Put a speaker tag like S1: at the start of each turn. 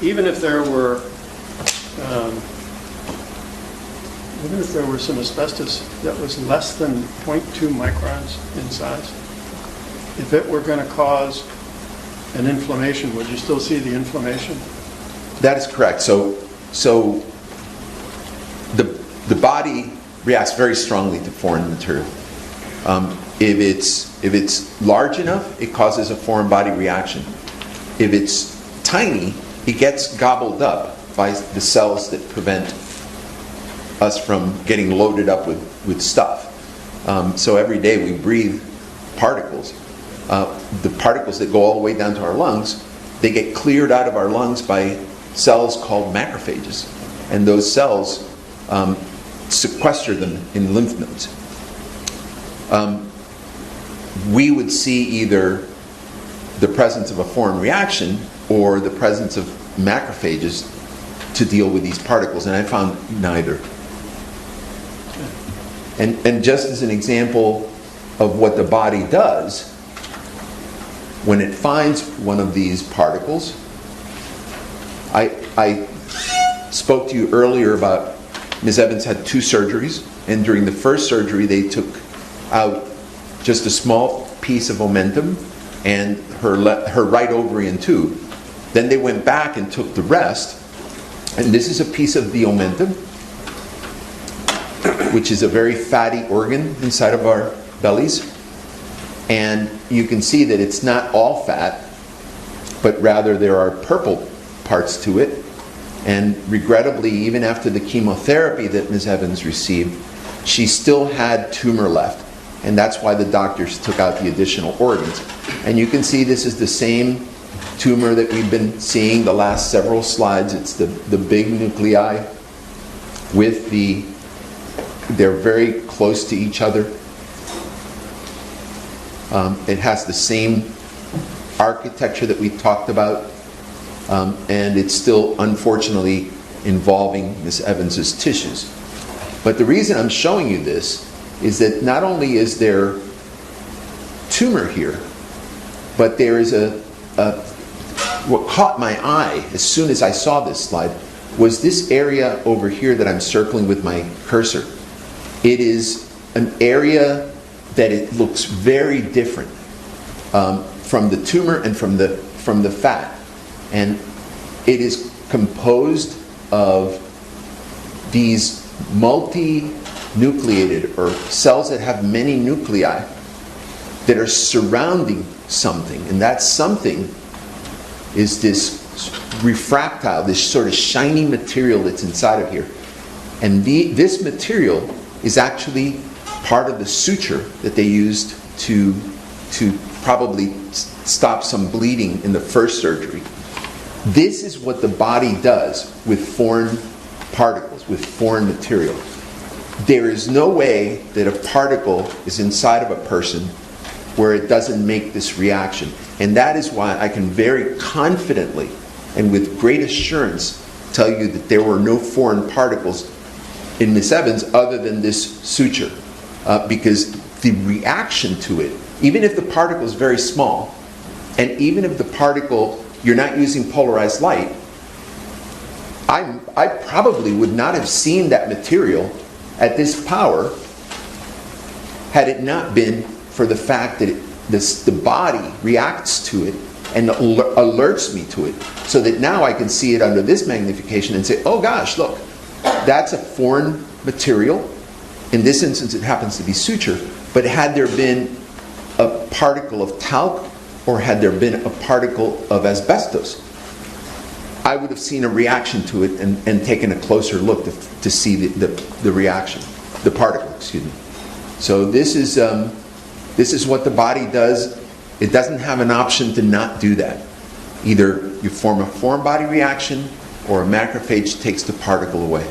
S1: even if there were some asbestos that was less than 0.2 microns in size, if it were going to cause an inflammation, would you still see the inflammation?
S2: That is correct. So the body reacts very strongly to foreign material. If it's large enough, it causes a foreign body reaction. If it's tiny, it gets gobbled up by the cells that prevent us from getting loaded up with stuff. So every day we breathe particles. The particles that go all the way down to our lungs, they get cleared out of our lungs by cells called macrophages. And those cells sequester them in lymph nodes. We would see either the presence of a foreign reaction or the presence of macrophages to deal with these particles, and I found neither. And just as an example of what the body does, when it finds one of these particles, I spoke to you earlier about Ms. Evans had 2 surgeries, and during the first surgery they took out just a small piece of omentum and her right ovarian tube. Then they went back and took the rest, and this is a piece of the omentum, which is a very fatty organ inside of our bellies. And you can see that it's not all fat, but rather there are purple parts to it. And regrettably, even after the chemotherapy that Ms. Evans received, she still had tumor left. And that's why the doctors took out the additional organs. And you can see this is the same tumor that we've been seeing the last several slides. It's the big nuclei with they're very close to each other. It has the same architecture that we talked about, and it's still unfortunately involving Ms. Evans's tissues. But the reason I'm showing you this is that not only is there tumor here, but there is what caught my eye as soon as I saw this slide was this area over here that I'm circling with my cursor. It is an area that it looks very different from the tumor and from the fat. And it is composed of these multi-nucleated, or cells that have many nuclei that are surrounding something. And that something is this refractile, this sort of shiny material that's inside of here. And this material is actually part of the suture that they used to probably stop some bleeding in the first surgery. This is what the body does with foreign particles, with foreign material. There is no way that a particle is inside of a person where it doesn't make this reaction. And that is why I can very confidently and with great assurance tell you that there were no foreign particles in Miss Evans other than this suture. Because the reaction to it, even if the particle is very small, and even if the particle, you're not using polarized light, I probably would not have seen that material at this power had it not been for the fact that the body reacts to it and alerts me to it, so that now I can see it under this magnification and say, oh gosh, look, that's a foreign material. In this instance, it happens to be suture. But had there been a particle of talc, or had there been a particle of asbestos, I would have seen a reaction to it and taken a closer look to see the reaction, the particle, excuse me. So this is what the body does. It doesn't have an option to not do that. Either you form a foreign body reaction, or a macrophage takes the particle away.